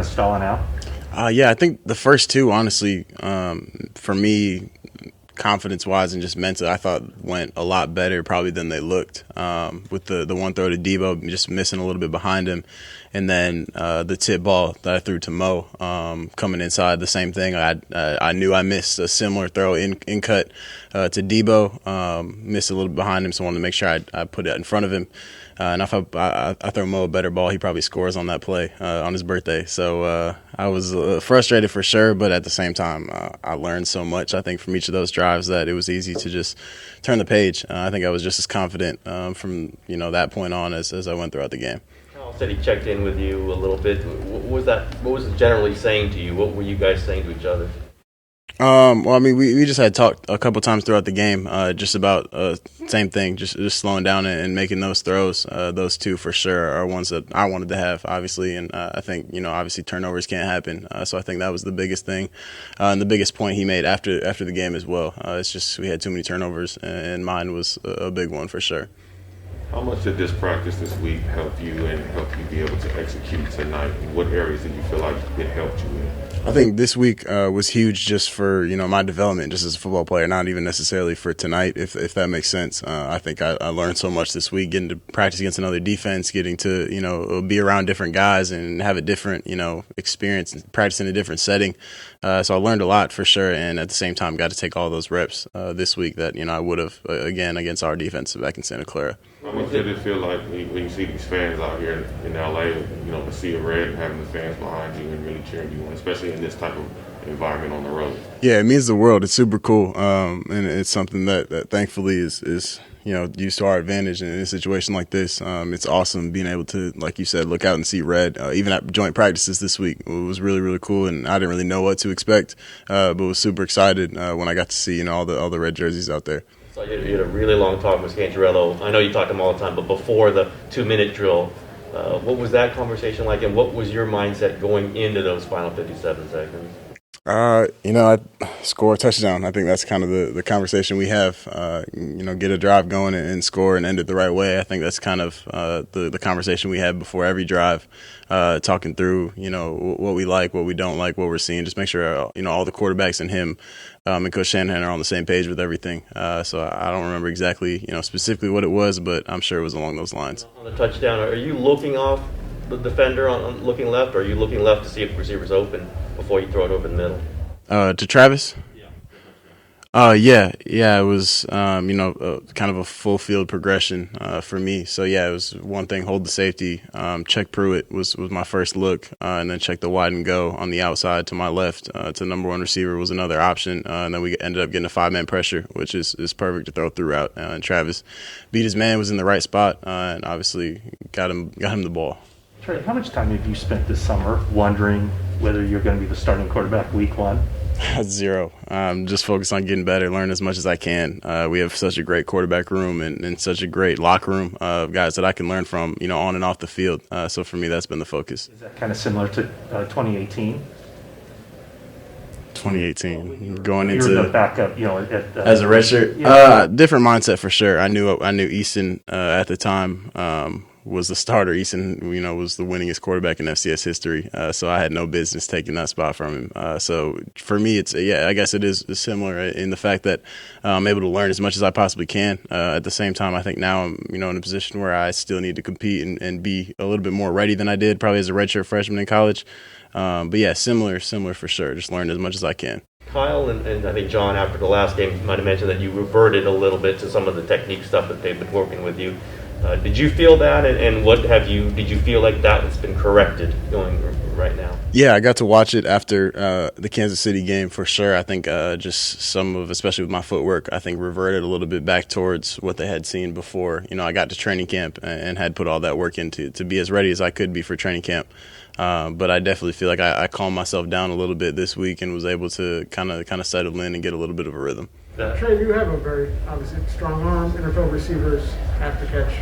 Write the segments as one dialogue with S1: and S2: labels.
S1: Stalling out?
S2: Yeah, I think the first two, honestly, for me, confidence-wise and just mentally, I thought went a lot better probably than they looked. With the one throw to Debo, just missing a little bit behind him, and then the tip ball that I threw to Mo coming inside, the same thing. I knew I missed a similar throw in cut to Debo, missed a little bit behind him, so I wanted to make sure I put it in front of him. And if I throw Mo a better ball, he probably scores on that play on his birthday. So I was frustrated for sure, but at the same time, I learned so much, I think, from each of those drives that it was easy to just turn the page. I think I was just as confident from that point on as I went throughout the game.
S3: Kyle said he checked in with you a little bit. What was it generally saying to you? What were you guys saying to each other?
S2: Well, I mean, we just had talked a couple times throughout the game, just about same thing, just slowing down and making those throws. Those two for sure are ones that I wanted to have, obviously, and I think obviously turnovers can't happen. So I think that was the biggest thing, and the biggest point he made after the game as well. It's just we had too many turnovers, and mine was a big one for sure.
S4: How much did this practice this week help you and help you be able to execute tonight? What areas did you feel like it helped you in?
S2: I think this week was huge just for my development just as a football player, not even necessarily for tonight, if that makes sense. I think I learned so much this week, getting to practice against another defense, getting to be around different guys and have a different experience, practice in a different setting. So I learned a lot for sure, and at the same time got to take all those reps this week that I would have again against our defense back in Santa Clara.
S4: How much did it feel like when you see these fans out here in LA, the sea of red and having the fans behind you and really cheering you on, especially in this type of environment on the road?
S2: Yeah, it means the world. It's super cool, and it's something that thankfully is used to our advantage in a situation like this. It's awesome being able to, like you said, look out and see red. Even at joint practices this week, it was really, really cool, and I didn't really know what to expect, but was super excited when I got to see all the red jerseys out there.
S3: So you had a really long talk with Scantarello. I know you talk to him all the time, but before the 2-minute drill, what was that conversation like, and what was your mindset going into those final 57 seconds?
S2: I score a touchdown. I think that's kind of the conversation we have. Get a drive going and score and end it the right way. I think that's kind of the conversation we have before every drive, talking through what we like, what we don't like, what we're seeing. Just make sure all the quarterbacks and him and Coach Shanahan are on the same page with everything. So I don't remember exactly specifically what it was, but I'm sure it was along those lines.
S3: On the touchdown, are you looking off the defender on looking left, or are you looking left to see if the receiver's open before you throw it over the middle?
S2: To Travis? Yeah. It was, kind of a full field progression for me. So, yeah, it was one thing, hold the safety, check Pruitt was my first look, and then check the wide and go on the outside to my left to number one receiver was another option. And then we ended up getting a 5-man pressure, which is perfect to throw through route. And Travis beat his man, was in the right spot, and obviously got him the ball.
S1: Trey, how much time have you spent this summer wondering whether you're going to be the starting quarterback week one?
S2: Zero. Just focus on getting better, learn as much as I can. We have such a great quarterback room and such a great locker room of guys that I can learn from, on and off the field. So for me, that's been the focus.
S1: Is that kind of similar to 2018?
S2: 2018, going
S1: into
S2: into
S1: the backup,
S2: as a redshirt.
S1: Yeah.
S2: Different mindset for sure. I knew Easton at the time was the starter. Easton, was the winningest quarterback in FCS history. So I had no business taking that spot from him. So for me, I guess it is similar in the fact that I'm able to learn as much as I possibly can. At the same time, I think now I'm, in a position where I still need to compete and be a little bit more ready than I did probably as a redshirt freshman in college. But yeah, similar for sure. Just learn as much as I can.
S3: Kyle and I think John, after the last game, might have mentioned that you reverted a little bit to some of the technique stuff that they've been working with you. Did you feel that, and did you feel like that has been corrected going right now?
S2: Yeah, I got to watch it after the Kansas City game for sure. I think just especially with my footwork, I think reverted a little bit back towards what they had seen before. I got to training camp and had put all that work into to be as ready as I could be for training camp. But I definitely feel like I calmed myself down a little bit this week and was able to kind of settle in and get a little bit of a rhythm.
S5: Trey, you have a very obviously strong arm. NFL receivers have to catch,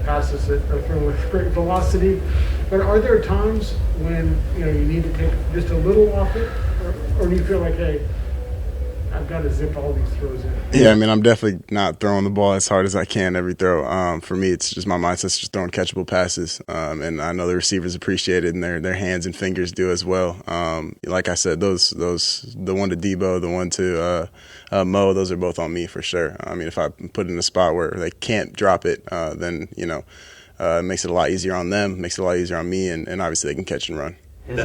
S5: passes that are thrown with great velocity. But are there times when you need to take just a little off it, or do you feel like, hey, I've got to zip all these throws in.
S2: Yeah, I mean, I'm definitely not throwing the ball as hard as I can every throw. For me, it's just my mindset's just throwing catchable passes, and I know the receivers appreciate it, and their hands and fingers do as well. Like I said, those the one to Debo, the one to Mo, those are both on me for sure. I mean, if I put it in a spot where they can't drop it, then it makes it a lot easier on them, makes it a lot easier on me, and obviously they can catch and run.
S1: Is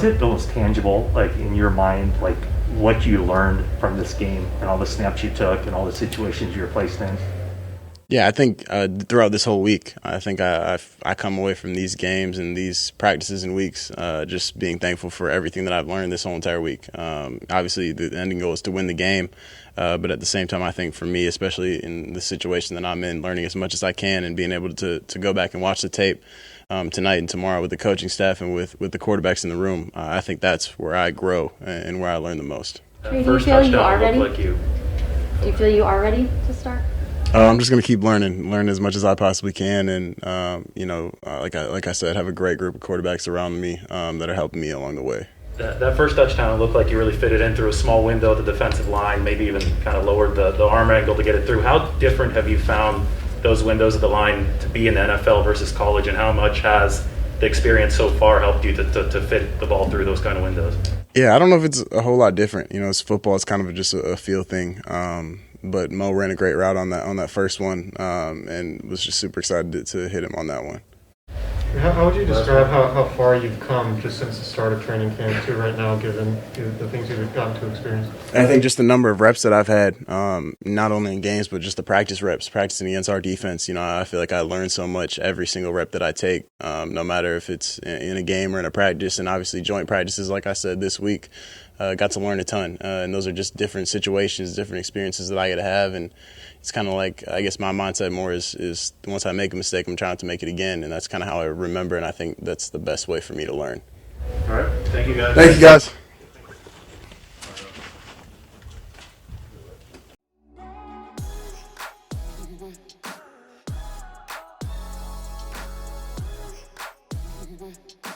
S1: it the most tangible, like in your mind, like what you learned from this game and all the snaps you took and all the situations you were placed in?
S2: Yeah, I think throughout this whole week, I think I come away from these games and these practices and weeks just being thankful for everything that I've learned this whole entire week. Obviously, the ending goal is to win the game, but at the same time, I think for me, especially in the situation that I'm in, learning as much as I can and being able to go back and watch the tape tonight and tomorrow with the coaching staff and with the quarterbacks in the room, I think that's where I grow and where I learn the most.
S6: Trey, do you feel you are ready? Do you feel you are ready to start?
S2: I'm just going to keep learning as much as I possibly can, and like I said, have a great group of quarterbacks around me that are helping me along the way.
S7: That first touchdown looked like you really fitted in through a small window at the defensive line, maybe even kind of lowered the arm angle to get it through. How different have you found those windows of the line to be in the NFL versus college, and how much has the experience so far helped you to fit the ball through those kind of windows?
S2: Yeah, I don't know if it's a whole lot different. It's football. It's kind of just a feel thing. But Mo ran a great route on that first one, and was just super excited to hit him on that one.
S8: How would you describe how far you've come just since the start of training camp to right now, given the things you've gotten to experience?
S2: I think just the number of reps that I've had, not only in games, but just the practice reps, practicing against our defense. I feel like I learn so much every single rep that I take, no matter if it's in a game or in a practice, and obviously joint practices, like I said, this week. Got to learn a ton, and those are just different situations, different experiences that I get to have, and it's kind of like, I guess my mindset more is once I make a mistake, I'm trying to make it again, and that's kind of how I remember, and I think that's the best way for me to learn.
S7: All right. Thank you, guys.
S2: Thank you, guys.
S9: Mm-hmm.